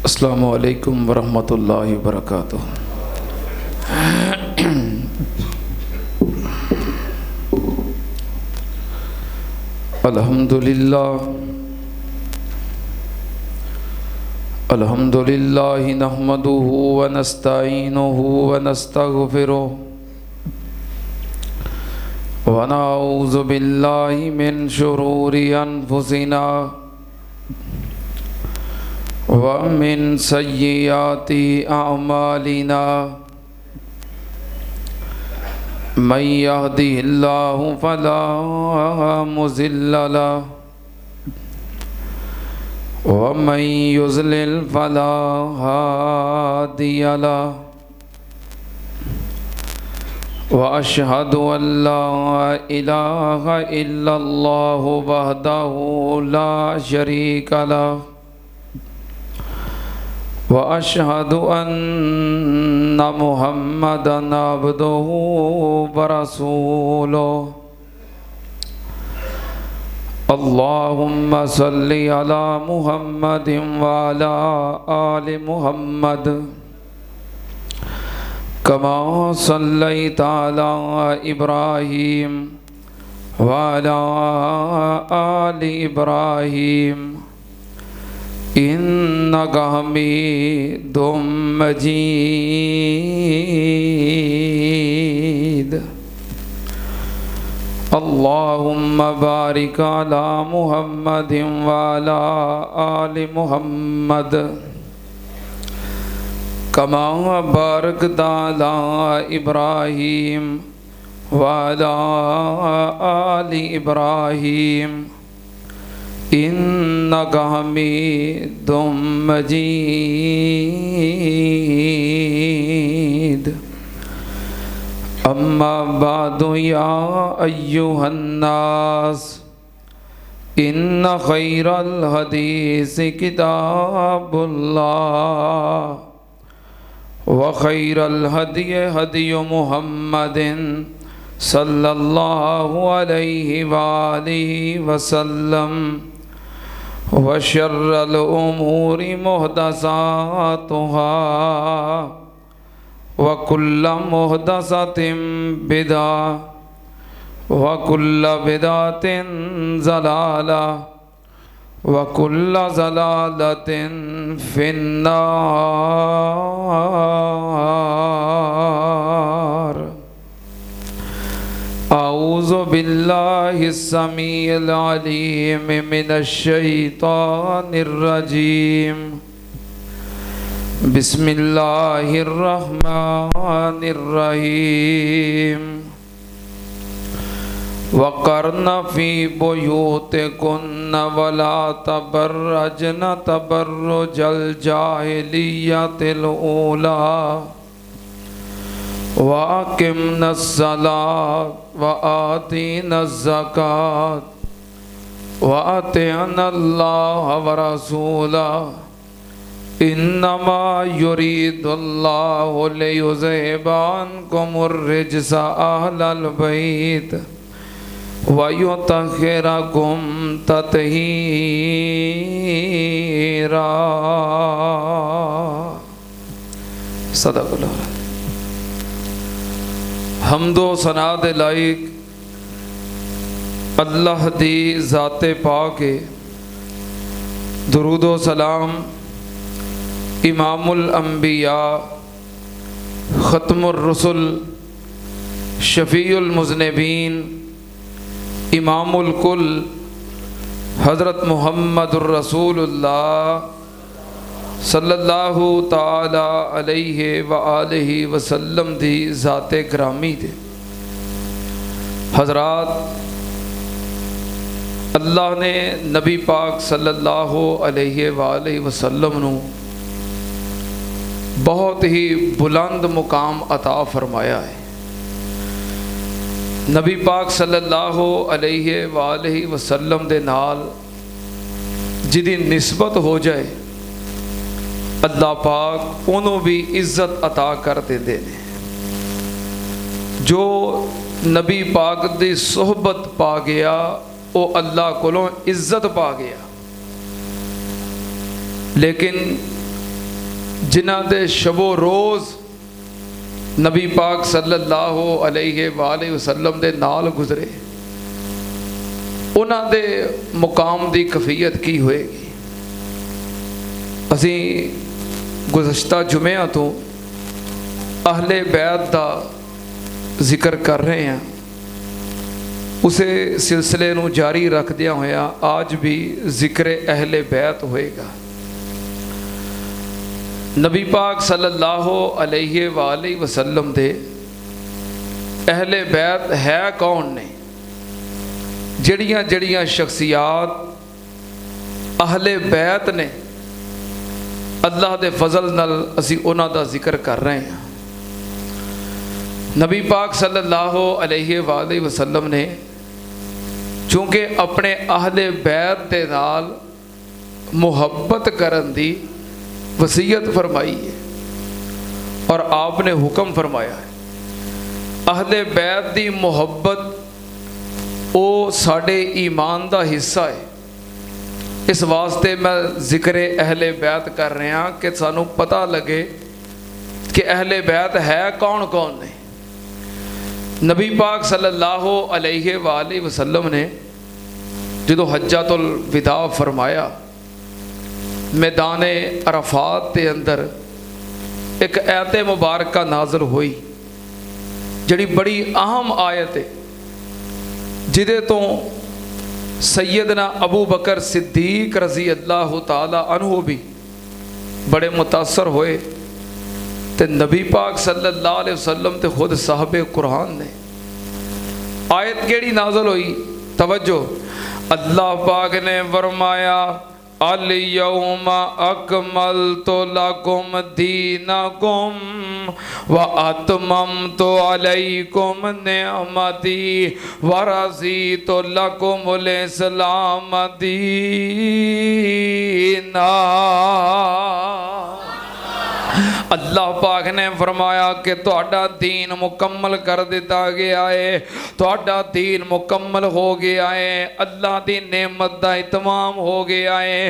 अस्सलामु अलैकुम वरहमतुल्लाहि वबरकातुह। अल्हम्दुलिल्लाह नहमदुहु व नस्तईनुहु व नस्तगफिरुहु व नऊज़ु बिल्लाहि मिन शुरूरि अनफुसिना व मिन सय्यिआति अअमालिना। मन यहदिहिल्लाहु फला मुज़िल्ल लहु व मन युज़लिल फला हादिय लहु व अशहदु अन ला इलाहा इल्लल्लाहु वहदहु ला शरीक लहु व अशहदु अन्ना मुहम्मदन अब्दुहु व रसूलुहु। अल्लाहुम्मा सल्लि अला मुहम्मदिन व अला आलि मुहम्मद कमा सल्लैता अला इब्राहीम व अला आलि इब्राहीम इन्नका हमीदुम मजीद। अल्लाहुम्मा बारिक अला मुहम्मदिन व अला आलि मुहम्मद कमा बारकता अला इब्राहीम व अला आलि इब्राहीम इन्नका हमीदुम मजीद। अम्मा बादु या अय्युहन्नास इन्न खैरल हदीस किताबुल्लाह व खैरल हदी हदी मुहम्मदिन सल्लल्लाहु अलैहि वालिहि वसल्लम व शर्रल उमूरि मुहदसातुहा व कुल्ल मुहदसतिन बिदा व कुल्ल बिदातिन ज़लाला व कुल्ल ज़लालतिन फिन्नार। औज़ु बिल्लाहिस समीइल अलीम मिनश शैतानिर रजीम। बिस्मिल्लाहिर रहमानिर रहीम। वक़र्न फ़ी बुयूतिकुन्न वला तबर्रजन तबर्रुजल जाहिलिय्यतिल ऊला वाक़िम्नस्सलात व आतीनज़्ज़कात व अतिअनल्लाह व रसूलहु इन्नमा युरीदुल्लाहु लियुज़हिबा अन्कुमुर्रिज्सा अहलल बैत व युतहिरकुम तत्हीरा। सदक़ल्लाह। हम्दो सना दे लाइक अल्लाह दी ज़ाते पाक है। दुरूदो सलाम इमामुल अंबिया ख़त्मुर रसूल शफ़ीउल मुज़निबीन इमामुल कुल हज़रत मुहम्मदुर रसूलुल्लाह सल्लल्लाहु ताला अलैहि व आलिहि वसल्लम दी ज़ाते ग्रामी दे। हज़रात, अल्लाह ने नबी पाक सल्लल्लाहु अलैहि व आलिहि वसल्लम नू बहुत ही बुलंद मुकाम अता फरमाया है। नबी पाक सल्लल्लाहु अलैहि व आलिहि वसल्लम दे नाल जिदी निस्बत हो जाए अल्लाह पाक उन्हों भी इज्जत अता कर देते हैं। जो नबी पाक दी सोहबत पा गया वो अल्लाह कोलों इज्जत पा गया। लेकिन जिन्हां दे शबो रोज़ नबी पाक सल्लल्लाहु अलैहि वसल्लम दे नाल गुजरे, उन्हां दे मुकाम दी कफीयत की होएगी। असी गुज़श्ता जुम्मिਆਂ तो अहले बैत का जिक्र कर रहे हैं। उसे सिलसिले नूं जारी रखदियां होया आज भी जिक्र अहले बैत होएगा। नबी पाक सल्लल्लाहु अलैहि वसल्लम दे अहले बैत है कौन ने? जड़ियाँ जड़ियाँ शख्सियात अहले बैत ने, अल्लाह दे फजल नाल असी उन्हां दा जिक्र कर रहे हैं। नबी पाक सल्लल्लाहु अलैहि वसल्लम ने चूँकि अपने अहले बैत दे नाल मुहब्बत करन दी वसीयत फरमाई है और आपने हुक्म फरमाया है। अहले बैत दी मुहब्बत वो साढ़े ईमान दा हिस्सा है। इस वास्ते मैं जिक्र अहले बैत कर रहा कि सानू पता लगे कि अहले बैत है कौन कौन ने। नबी पाक सल्लल्लाहु अलैहि वसल्लम ने जो हज्जतुल विदा फरमाया, मैदान अरफात के अंदर एक आयत मुबारक नाज़िल हुई जड़ी बड़ी अहम आयत है, जिदे तो सैयदना अबू बकर सिद्दीक रज़ी अल्लाह ताला अन्हु भी बड़े मुतासर होए ते नबी पाक सल्लल्लाहु अलैहि वसल्लम ते खुद साहबे कुरान ने। आयत केड़ी नाज़िल हुई? तवज्जो, अल्लाह पाक ने फरमाया अल यौमा अकमलतु लकुम दीनकुम व अतममतु अलैकुम निअमती व रज़ीतु लकुमुल इस्लाम दीना। अल्लाह पाक ने फरमाया कि तुहाडा दीन मुकम्मल कर दिता गया है, तुहाडा दीन मुकम्मल हो गया है। अल्लाह की नेमत का इतमाम हो गया है।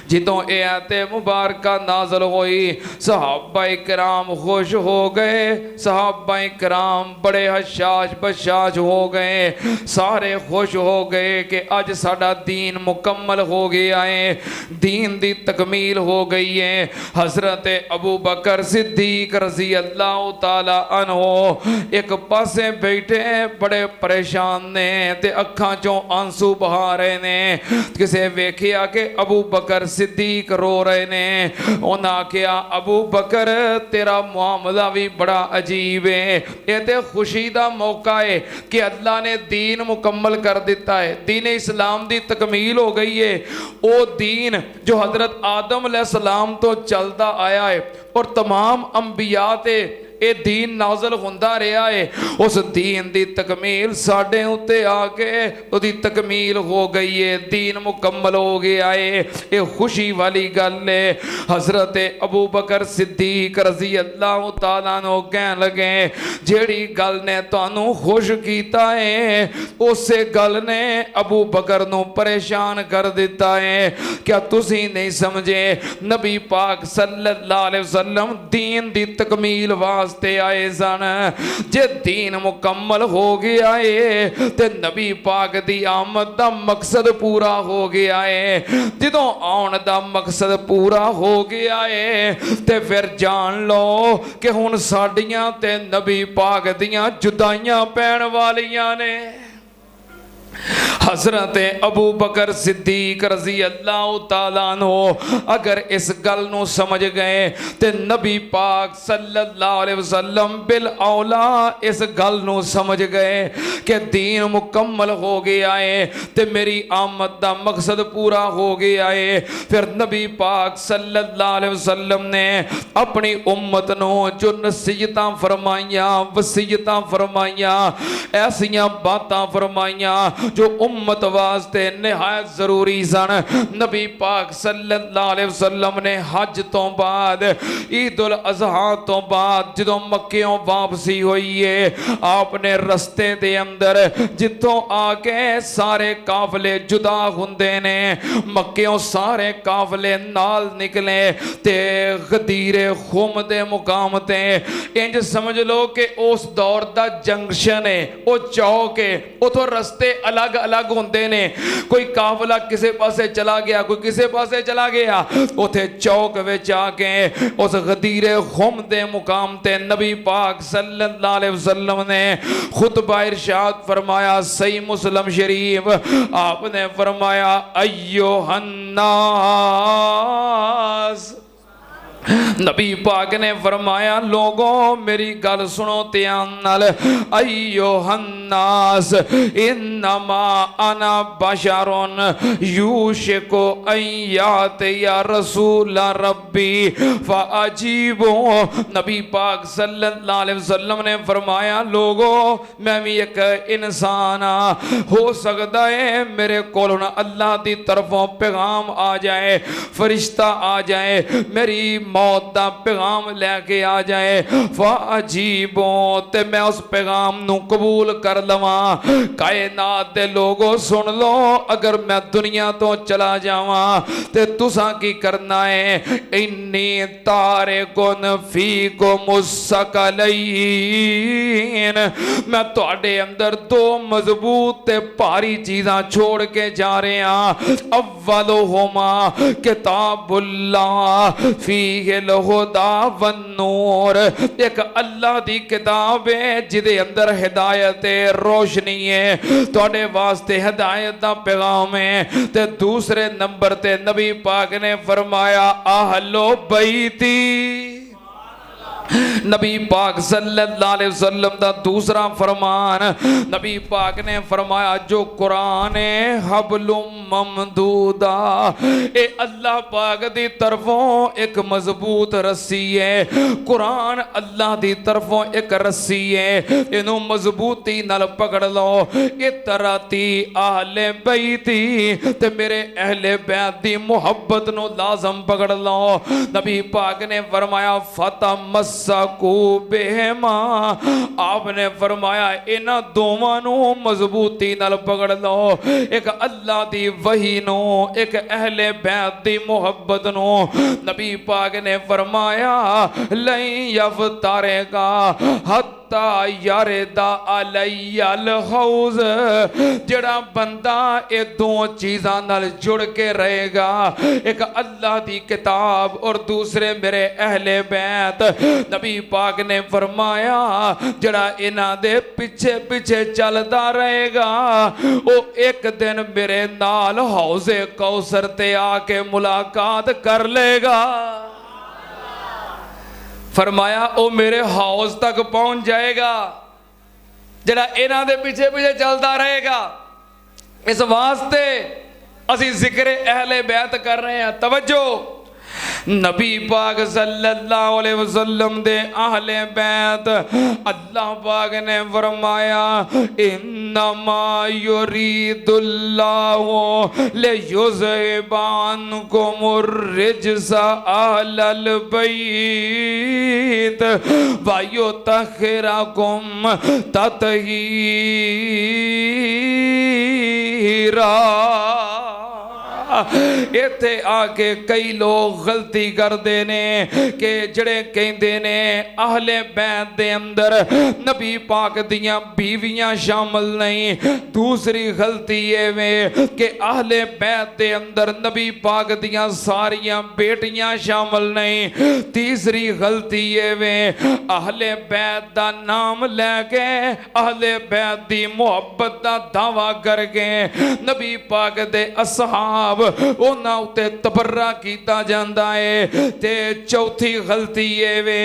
जिदों ये आयत मुबारक नाज़िल हुई सहाबा इकराम खुश हो गए, सहाबा इकराम बड़े हशाश बशाश हो गए, सारे खुश हो गए कि अज साडा दीन मुकम्मल हो गया है, दीन दी तकमील हो गई है। हज़रत अबू बकर सिद्दीक रज़ी अल्लाह ताला अन्हो एक पासे बैठे बड़े परेशान ने ते अखां चों आंसू बहा रहे ने। किसे वेखिया कि अबू बकर सिद्दीक रो रहे ने, उन्हें आख्या अबू बकर तेरा मामला भी बड़ा अजीब है। ये तो खुशी का मौका है कि अल्लाह ने दीन मुकम्मल कर दिता है, दीन इस्लाम की तकमील हो गई है। वो दीन जो हज़रत आदम अलैहिस्सलाम तो चलता आया है और तमाम अंबिया ते ये दीन नाज़िल होंदा रहा है, उस दीन की तकमील साढ़े उत्ते आके उसकी तकमील हो गई है, दीन मुकम्मल हो गया है। ये खुशी वाली गल है। हज़रत अबू बकर सिद्दीक रज़ी अल्लाह ताला नो कहन लगे जेड़ी गल ने तुहानू खुश किया है उसे गल ने अबू बकर नू परेशान कर दिता है। क्या तुसी नहीं समझे? नबी पाक सल्लल्लाहु अलैहि वसल्लम दीन की तकमील वास्ते आए सन। जे दीन मुकम्मल हो गया है ते नबी पाक दी आमद दा मकसद पूरा हो गया है। जदों आउण दा मकसद पूरा हो गया है ते फिर जान लो कि हुण साडियां ते नबी पाक दियां जुदाइयां पैण वालियां ने। हज़रत अबू बकर सिद्दीक रज़ी अल्लाह ताला अन्हु अगर इस गल नू समझ गए ते नबी पाक सल्लल्लाहु अलैहि वसल्लम बिल औला इस गल नू समझ गए कि दीन मुकम्मल हो गया है ते मेरी आमद दा मकसद पूरा हो गया है। फिर नबी पाक सल्लल्लाहु अलैहि वसल्लम ने अपनी उम्मत नू जो नसीहतां फरमाइयां, वसीयतां फरमाइयां, ऐसियां बातां फरमाइयां जो उम्मत वास्ते निहायत जरूरी सन। नबी पाक सल्लल्लाहु अलैहि वसल्लम ने हज तो बाद ईद उल अज़हा तो बाद जदों मक्कियों वापसी हुई है आपने रस्ते दे अंदर जितों आके सारे काफले जुदा हुंदे ने मक्कियों सारे काफले नाल निकले ते गदीरे खुम दे मुकाम ते इंज समझ लो कि उस दौर दा जंक्शन है वो चौक है उथों रस्ते अलग अलग होंदे ने कोई काफला किसी पासे चला गया कोई किसी पासे चला गया उथे चौक विच आके उस गदीरे खुम दे मुकाम ते नबी पाक सल्लल्लाहु अलैहि वसल्लम ने खुतबा इरशाद फरमाया सही मुस्लिम शरीफ आपने फरमाया अय्युहन्नास नबी पाक ने फरमाया लोगों मेरी गल सुनो ध्यान नाल अय्युहन्नास इन्नमा अना बशरुन यूशिकु अय्यात या रसूल रब्बी फअजीबो नबी पाक सल्लल्लाहु अलैहि वसल्लम ने फरमाया लोगों मैं भी एक इंसान हो सकता है मेरे कोल अल्लाह की तरफों पैगाम आ जाए फरिश्ता आ जाए मेरी मौत का पैगाम लैके आ जाए फाजीबो ते मैं उस पैगाम नू कबूल कर लवा कायनात दे लोगो सुन लो अगर मैं दुनिया तो चला जावा ते तुसा की करना है इन्नी तारे गुन फी को मुसकलैन मैं तुहाडे अंदर दो मजबूत ते भारी चीज़ां छोड़ के जा रहा अव्वलुहुमा किताबुल्लाह फीहिल हुदा वन्नूर एक अल्लाह दी किताब है जिदे अंदर हिदायत है रोशनी है तुहाडे वास्ते हिदायत दा पैगाम है ते दूसरे नंबर ते नबी पाक ने फरमाया आहलो बैती नबी पाक सल्लल्लाहु अलैहि वसल्लम दा दूसरा फरमान नबी पाक ने फरमाया जो कुरान है हबलुम ममदूदा ए अल्लाह पाक दी तरफों एक मजबूत रस्सी है कुरान अल्लाह दी तरफों एक रस्सी है इनू मजबूती नाल पकड़ लो इतराती आहले बैती ते मेरे अहले बैत दी मुहब्बत नु लाजम पकड़ लो नबी पाक ने फरमाया फतमस सकू बेहमा आपने फरमाया इन्हां दोवां नू मजबूती नाल पकड़ लो एक अल्लाह दी वही नो एक अहले बैत दी मुहब्बत नो नबी पाक ने फरमाया लई यफ्तारेगा हत्ता यारेदा अलैयल हौज जेड़ा बंदा ये दो चीज़ां नाल जुड़ के रहेगा एक अल्लाह दी किताब और दूसरे मेरे अहले बैत नबी पाक ने फरमाया जड़ा इन्हां दे पिछे पिछे चलता रहेगा वो एक दिन मेरे नाल हौजे कौसर ते आके मुलाकात कर लेगा फरमाया वो मेरे हौज तक पहुंच जाएगा जड़ा इन्हां दे पिछे पिछे चलता रहेगा इस वास्ते असी जिक्र अहले बैत कर रहे हैं तवज्जो नबी पाक सल्लल्लाहु अलैहि वसल्लम दे अहले बैत अल्लाह पाक ने फरमाया इन्नमा युरीदुल्लाहु लियुज़हिबानकुमुर रिज्सा अहलल बैत व युतहिरकुम तत्हीरा इत्थे आके कई लोग गलती करते ने कि जड़े कहते ने अहले बैत दे अंदर नबी पाक दियां बीवियां शामिल नहीं दूसरी गलती ये वे कि अहले बैत दे अंदर नबी पाक दियां सारियां बेटियां शामिल नहीं तीसरी गलती ये वे अहले बैत दा नाम लैके अहले बैत दी मुहब्बत दा दावा करके नबी पाक दे असहाब जनाब उन्हां उत्ते तबर्रा कीता जांदा है। ते चौथी गलती ये वे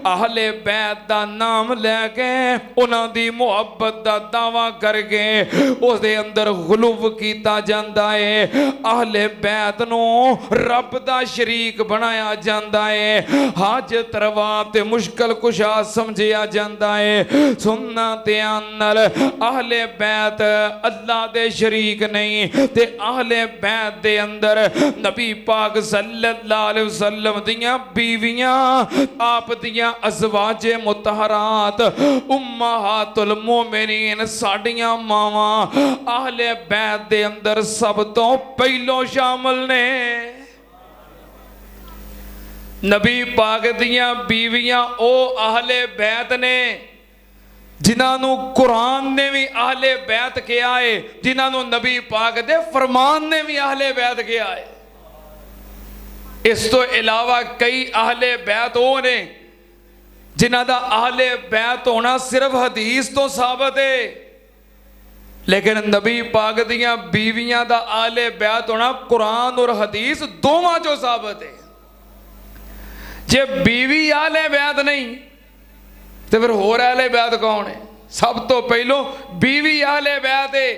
अहले बैत दा नाम लैके उन्हां दी मुहब्बत दा दावा करके उस दे अंदर गुलूव कीता जांदा है। अहले बैत नूं रब दा शरीक बनाया जांदा है। हाजत रवा ते मुश्किल कुशा समझिया जांदा है। सुन्ना ते नाल अहले बैत अल्लाह दे शरीक नहीं ते अहले बैत दे अंदर नबी पाक सल्लल्लाहु अलैहि वसल्लम दियां बीवियां आप दियां अज़वाजे मुतहरात उम्महातुल मोमिनीन साडियां मावां अहले बैत दे अंदर सब तो पहलों शामिल ने। नबी पाक दियां बीवियां ओ अहले बैत ने जिन्हों कुरान ने भी अहले बैत किया है, जिन्हों नबी पाक दे फरमान ने भी अहले बैत किया है। इस तो इलावा कई अहले बैत वो ने जिन्हों का अहले बैत होना सिर्फ हदीस तो साबित है, लेकिन नबी पाक दियां बीवियां का अहले बैत होना कुरान और हदीस दोवां चों साबित है। जे बीवी अहले बैत नहीं तो फिर होर अहले बैत कौन है? सब तो पहलों बीवी अहले बैत है।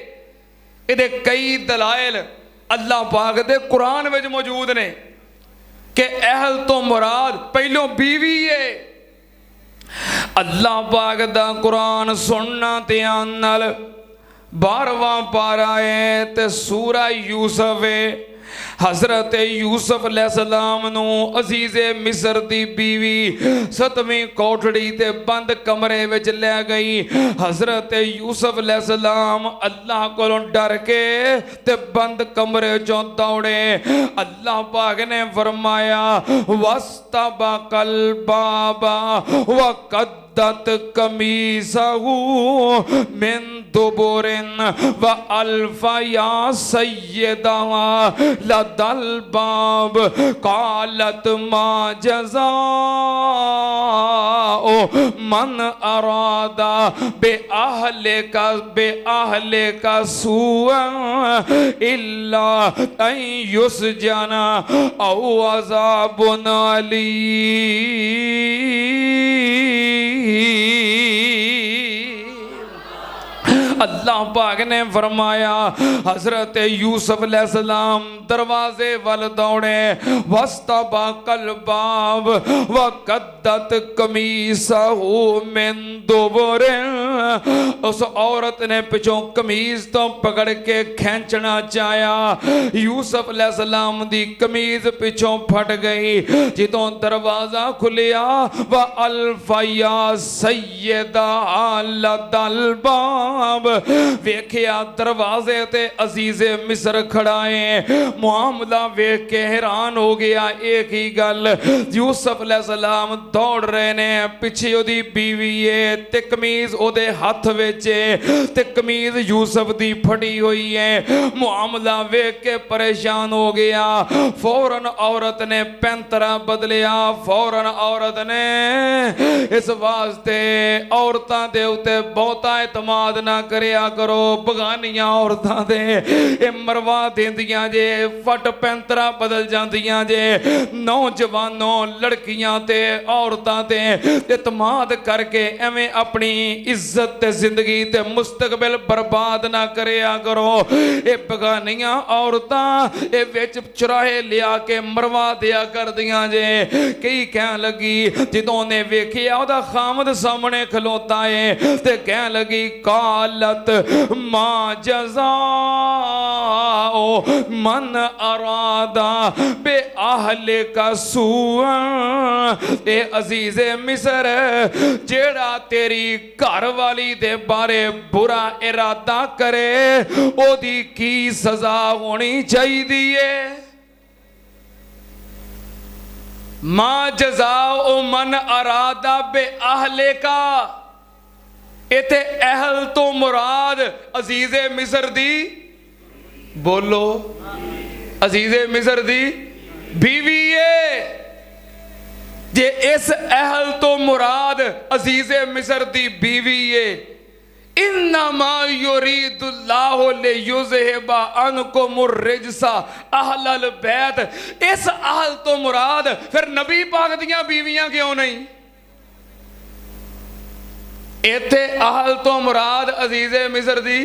ये कई दलाइल अल्लाह पाक दे कुरान में मौजूद ने कि अहल तो मुराद पहलों बीवी है। अल्लाह पाक दा कुरान सुनना ध्यान नाल 12वां पारा है ते सूरा यूसुफ है। हजरत यूसुफ अलैहिस्सलाम नू अजीज़े मिस्र दी बीवी 7वीं कोठड़ी ते बंद कमरे विच ले गई। हजरत यूसुफ अलैहिस्सलाम अल्लाह कोलों डर के ते बंद कमरे चों दौड़े। अल्लाह पाक ने फरमाया वस्तबकल बाबा वक़द दत कमीसहू मिन दुबुरिन व अल्फा या सय्यदा लदल बाब कालत मा जज़ाओ मन अरादा बे आहले का सुआ इल्ला अन युसजना औ अज़ाबुन अल्लाह पाक ने फरमाया हजरत यूसुफ अलैहिस्सलाम दरवाजे वल दौड़े। वस्तबकल बाब वक़द्दत कमीसहू मिन दुबुर। उस औरत ने पिछों कमीज तो पकड़ के खींचना चाहा। यूसुफ अलैहिस्सलाम दी कमीज पिछों फट गई। जितों दरवाजा खुलिया व अल्फया सय्यदा लदल बाब वेख्या दरवाजे ते अजीज़े मिस्र खड़ा है। मामला वेख के हैरान हो गया। एक ही गल यूसुफ अलैहिस्सलाम दौड़ रहे ने, पिछे ओदी बीवी है ते कमीज ओदे हाथ विच है ते कमीज यूसुफ दी फटी हुई है। मामला वेख के परेशान हो गया। फौरन औरत ने पैंतरा बदलिया। फौरन औरत ने इस वास्ते औरतां दे उते बहुता एतमाद ना करिया करो। बगानियां औरतां दे ए मरवा देंदियां जे, फट पैंतरा बदल जांदियां जे। नौजवानों लड़कियां ते औरतां ते एतमाद करके एवें अपनी इज्जत ते जिंदगी ते मुस्तकबिल बर्बाद ना करिया करो। ए बगानियां औरतां ए विच चुराहे लिया के मरवा दिया करदियां जे। कई कहन लगी जदों ने वेखिया ओदा खामद सामने खलोता है ते कहन लगी कालत मा जज़ाओ मन अरादा बे आहले का सुआ। ए अजीज़े मिस्र जेड़ा तेरी घर वाली दे बारे बुरा इरादा करे ओदी की सजा होनी चाहिए। मा जज़ाओ मन अरादा बे आहले का। इते अहल तो मुराद अजीज़े मिस्र दी, बोलो अजीज़े मिस्र दी बीवी है। जे इस अहल तो मुराद अजीज़े मिस्र दी बीवी है, इन्नमा युरीदुल्लाहु लियुज़हिबा अन्कुमुर रिजसा अहलल बैत। इस अहल तो मुराद फिर नबी पाक दियां बीवियां क्यों नहीं? इत्थे अहल तो मुराद अजीज़े मिस्र दी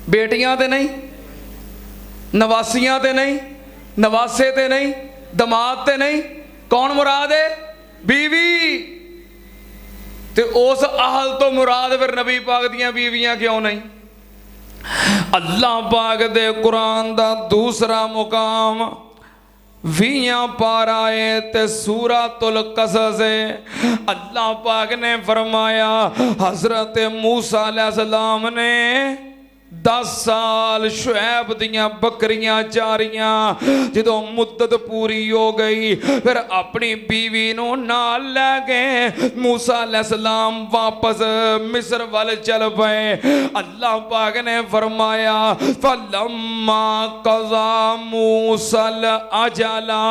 बेटियां ते नहीं, नवासियां ते नहीं, नवासे ते नहीं, दमाद ते नहीं, कौन मुराद है? बीवी। ते उस अहल तो मुराद फिर नबी पाक दियां बीवियां क्यों नहीं? अल्लाह पाक दे कुरान दा दूसरा मुकाम 20 पारा है ते सूरतुल कसस है। अल्लाह पाक ने फरमाया हजरत मूसा अलैहिस्सलाम ने 10 साल शुएब दियां बकरियां चारियां, जो मुद्दत पूरी हो गई फिर अपनी बीवी नू नाल लै गए। मूसा अलैहिस्सलाम वापस मिस्र वाल चल पे। अल्लाह पाक ने फरमाया फलम्मा कज़ा मूसल अजला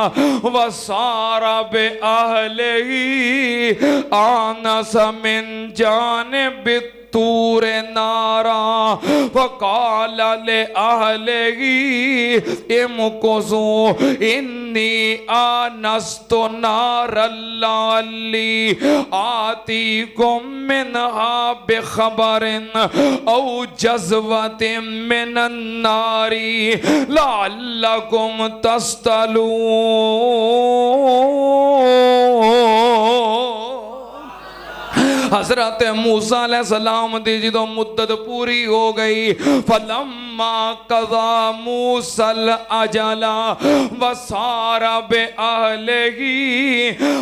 वसारा बे अहलिही आनस मिन जानिबि तूरे नारा वकाल ले अहलिही इमकुसू इन्नी आनस्तु नारल्लाली आतीकुम मिनहा बिखबरिन औ जज़वतिन मिनन नारी लअल्लकुम तस्तलून। हजरत मूसा अलैहिस्सलाम दी जो मुद्दत पूरी हो गई फलम्मा कज़ा मूसल अजला वसारा बे अहलिही,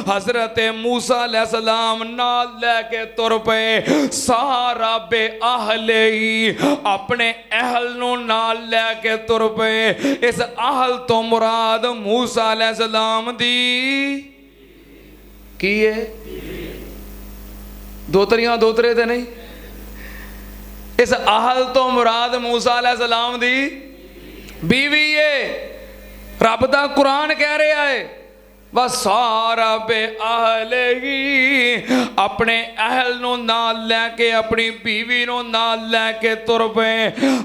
हजरत मूसा अलैहिस्सलाम नाल लेके तुर पे। सारा बे अहलिही अपने अहल नू नाल लेके तुर पे। इस अहल तो मुराद मूसा अलैहिस्सलाम दी की है? दोतरियां दोतरे ते नहीं। इस अहल तो मुराद मूसा अलैहिस्सलाम दी बीवी है। रब दा कुरान कह रहा है वसारा बे अहलिही अपने अहल नू नाल लैके अपनी बीवी नू नाल लैके तुर पे।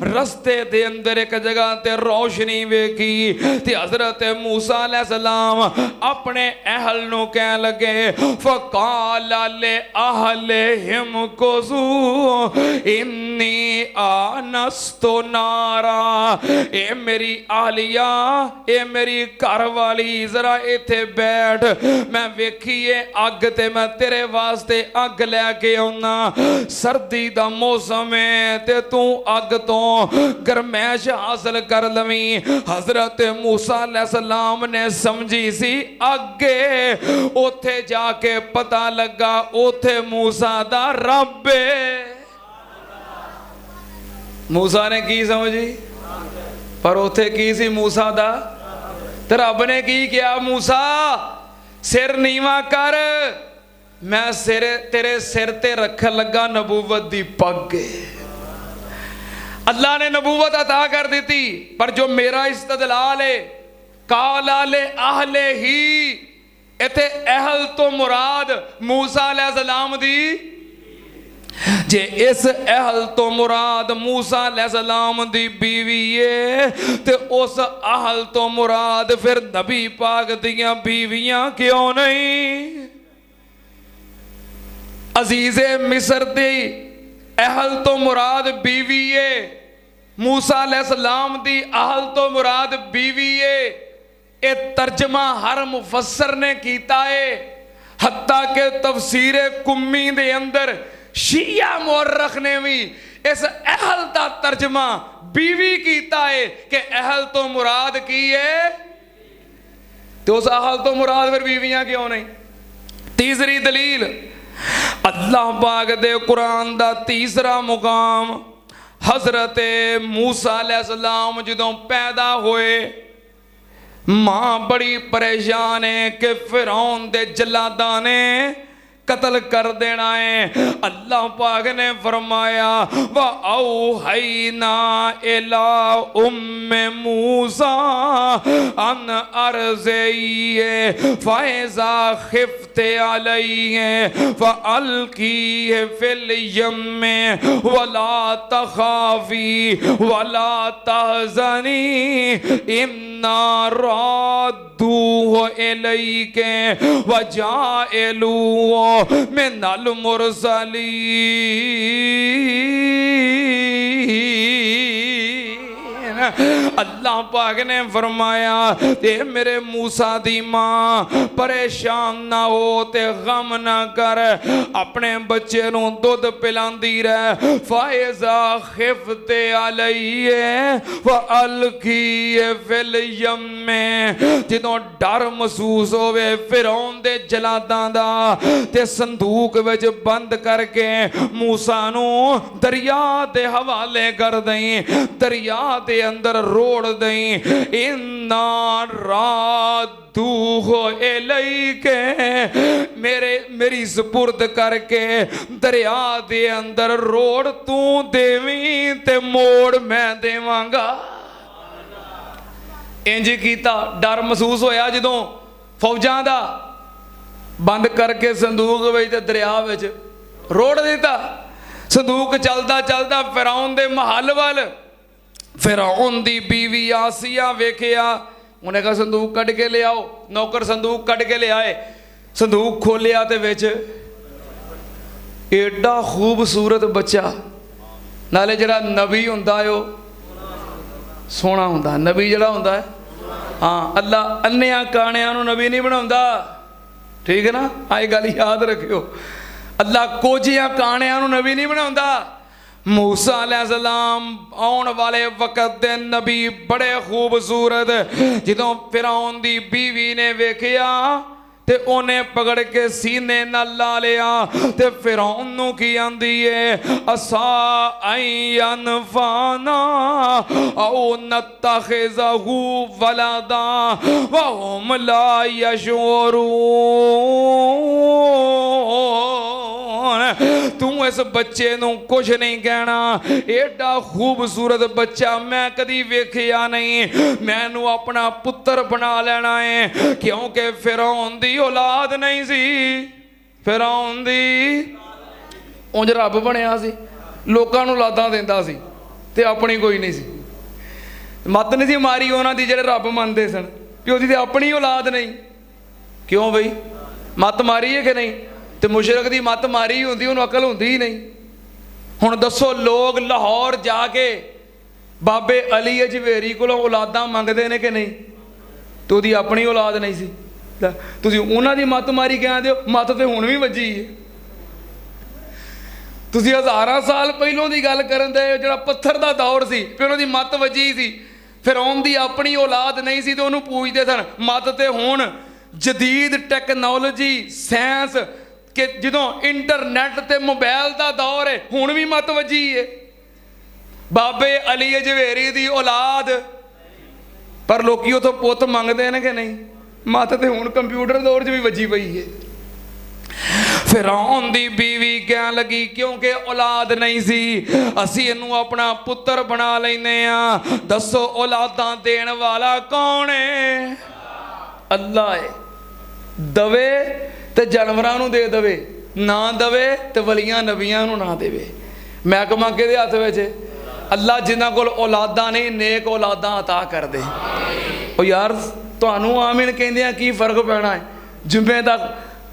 रस्ते दे अंदर एक जगह ते रोशनी वेखी ते हजरत मूसा अलैहिस्सलाम अपने अहल नू कह लगे फकाल ले अहलिहिम कुसू इन्नी आनस्तु नारा। ए मेरी आहलिया, ए मेरी घर वाली, जरा इथे बैठ, मैं वेखीए अग ते मैं तेरे वास्ते अग लैके आउना। सर्दी दा मौसम है ते तू अग तो गरमैश हासिल कर लवी। हजरत मूसा अलैहिस्सलाम ने समझी सी अगे, उथे जाके पता लगा उथे मूसा दा रब है। मूसा ने की समझी, पर उथे की सी मूसा दा? ते रब ने की किया? मूसा सिर नीवा कर, मैं सिर तेरे सिर ते रख लगा नबूवत दी पग। अल्लाह ने नबूवत अता कर दी, पर जो मेरा इस्तदलाल है काला ले अहले ही, इथे अहल तो मुराद मूसा अलैहिस्सलाम दी। जे इस अहल तो मुराद मूसा अलैहिस्सलाम दी बीवी है ते उस अहल तो मुराद फिर नबी पाक दियां बीवियां क्यों नहीं? अजीज़े मिस्र दी अहल तो मुराद बीवी है, मूसा अलैहिस्सलाम दी अहल तो मुराद बीवी है। ये तर्जमा हर मुफस्सर ने कीता है, हत्ता के तफसीरे कुम्मी दे अंदर शिया मुअर्रख ने भी इस अहल का तर्जमा बीवी कीता है कि अहल तो मुराद की है, तो उस अहल तो मुराद फिर बीवियां क्यों नहीं? तीसरी दलील अल्लाह पाक दे कुरान दा तीसरा मुकाम हजरत मूसा अलैहिस्सलाम जदों पैदा होए, मां बड़ी परेशान है कि फिरौन दे जलादा ने कत्ल कर देना है। अल्लाह पाक ने फरमाया व औहैना इला उम्मे मूसा अन अर्ज़िए फ़ैज़ा खिफ़्ते अलैहि फ़अल्क़ीहि फ़िल यम्मे वला तख़ाफ़ी वला तहज़नी इन्ना राद्दूहु इलैके वजाइलूहु मिनल मुरसलीन। अल्लाह पाक ने फरमाया ते मेरे मूसा दी मां परेशान ना हो ते गम ना कर, अपने बच्चे नूं दुध पिलांदी रह। फायजा खिफते अलैहि व अलकी फिल यम्मे, जदों डर महसूस होवे फिरौन दे जलादां दा ते संदूक विच बंद करके मूसा नूं दरिया दे हवाले कर दई, दरिया दे अंदर रोड़ दई। इन्ना रादूहु इलैके, मेरी सुपुर्द करके दरिया दे अंदर रोड़ तू देवी ते मोड़ मैं देवांगा। इंज कीता, डर महसूस होया जदों फौजां दा, बंद करके संदूक विच ते दरिया विच रोड़ दिता। संदूक चलदा चलदा फिरौन दे महल वल, फिरौन दी बीवी आसिया वेखिया, उन्हें कहा संदूक कढ़ के ले आओ। नौकर संदूक कढ़ के ले आए, संदूक खोलिया ते विच एडा खूबसूरत बच्चा, नाले जरा नबी हुंदा है सोहना हुंदा, नबी जड़ा हुंदा है। हाँ, अल्लाह अन्नियां काणियां नूं नबी नहीं बनाउंदा, ठीक है ना, आए गल याद रखियो। अल्लाह कोजियां काणियां नूं नबी नहीं बनाउंदा। मूसा अलैहिस्सलाम आने वाले वक़्त दे नबी बड़े खूबसूरत, जदों फिरौन दी बीवी ने वेखिया ते उन्हें पकड़ के सीने नाल ला लिया ते फिरौन नूं की आंदी है असा अयनफाना औ नतखिज़हु वलदा व हुम ला यशऊरून। तू इस बच्चे नूं कुछ नहीं कहना, एडा खूबसूरत बच्चा मैं कदी वेखिया नहीं, मैनू अपना पुत्र बना लेना है। क्योंकि फिरौन दी औलाद नहीं सी, फिरौन दी उंज रब बनिया सी, लोकां नूं औलादां दिंदा सी ते अपनी कोई नहीं सी। मत नहीं सी मारी उन्हां दी जिहड़े रब मनदे सन कि ओहदी ते अपनी औलाद नहीं। क्यों बई मत मारी है कि नहीं? तो मुशरक की मत मारी होंदी, उन्होंने अकल होंदी ही नहीं। हुण दसो लोग लाहौर जाके बाबे अली अजवेरी कोलों औलादां मंगदे ने कि नहीं? तो उहदी अपनी औलाद नहीं सी। तुसीं उन्हां दी मत मारी कहंदे हो, मत तो हुण भी वजी है। तुसीं हज़ारां साल पहलों की गल करन दे, जिहड़ा पत्थर दा दौर सी फिर उहदी मत वजी सी। फिरौन दी अपनी औलाद नहीं सी तो उहनूं पूजदे सन। मत ते हुण जदीद टैक्नोलॉजी साइंस कि जदों इंटरनेट ते मोबाइल का दौर है, हुण भी मत वजी है। बाबे अली अजवेरी दी औलाद, पर लोकी उथों पुत मंगदे ने कि नहीं? मत ते हुण कंप्यूटर दौर च भी वजी पई है। फिरौन दी बीवी कहन लगी क्योंकि औलाद नहीं सी, असीं इहनूं अपना पुत्र बना लैने आ। दसो औलादां देण वाला कौन है? अल्लाह है। दवे ते जानवरां नूं दे दवे, ना दवे ते वलियां नबियां नूं ना देवे। महकमा किहदे हत्थ विच? अल्लाह जिन्हां कोल औलादां नहीं, नेक औलादां अता कर दे। ओ यार तुहानूं आमीन कहंदियां की फर्क पैना है?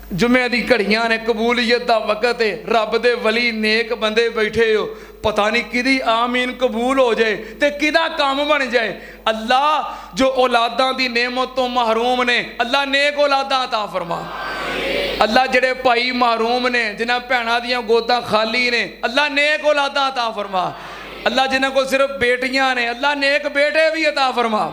जुम्मे दी घड़ियां ने, कबूलियत दा वक़्त है, रब दे वली नेक बंदे बैठे हो, पता नहीं किदी आमीन कबूल हो जाए ते किदा काम बन जाए। अल्लाह जो औलादां दी नेमत तो महरूम ने, अल्लाह नेक औलादां अता फरमा। अल्लाह जेड़े भाई महरूम ने, जिन्हां भैणां दियां गोदां खाली ने, अल्लाह नेक औलादां अता फरमा। अल्लाह जिन्हां को सिर्फ बेटियां ने, अल्लाह नेक बेटे भी अता फरमा।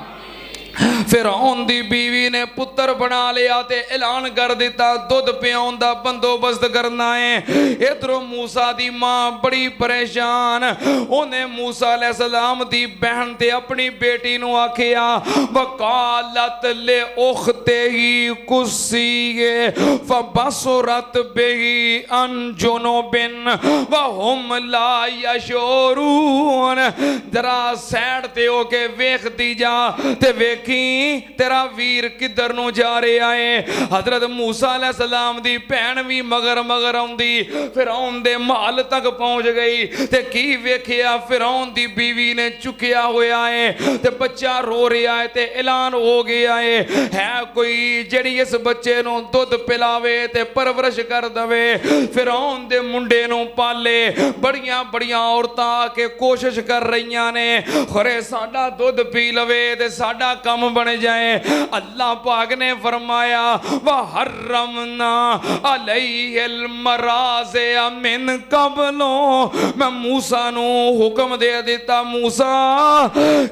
फिरौन दी बीवी ने पुत्र बना लिया ते ऐलान कर दिता दुध पियाउण दा बंदोबस्त करना है। इधरों मूसा दी मां बड़ी परेशान, उन्हें मूसा अलैहिस्सलाम दी बहन ते अपनी बेटी नूं आखिया वकालत ले उखते ही कुस्सीए फबसरत बिही अनजुनो बिन वहुम ला यशूरून। जरा सैड ते होके वेखती जा ते वेखी तेरा वीर किधर नूं जा रहा है। हजरत मूसा अलैहिस्सलाम दी भैन भी मगर मगर आउंदी फिरौन दे महल तक पहुंच गई ते की वेखिया फिरौन दी बीवी ने चुकिया होया है ते बच्चा रो रहा है ते ऐलान हो गया है कोई जेड़ी इस बच्चे नूं दुध पिलावे ते परवरिश कर दवे। फिरौन दे मुंडे नूं पाले बड़ियां बड़ियां औरतां आके कोशिश कर रही ने खरे साडा दुध पी लवे ते साडा कम बन जाए। अल्लाह पाक ने फरमाया वहर्रमना अलैहिल मराज़िअ मिन कबलो, मैं मूसा नू हुक्म दे दिता मूसा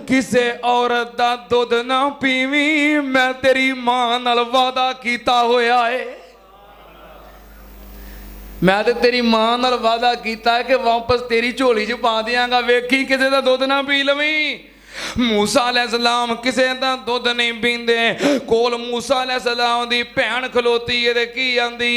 किसे औरत दा दुध ना पीवी, मैं तेरी मां नाल वादा कीता होया है। मैं तो तेरी मां नाल वादा कीता है कि वापस तेरी झोली च पा दियांगा, वेखी किसे दा दुध ना पी लवी। मूसा अलैहिस्सलाम किसे दा दुध नहीं पींदे। कोल मूसा अलैहिस्सलाम दी भैन खलोती है ते की आंदी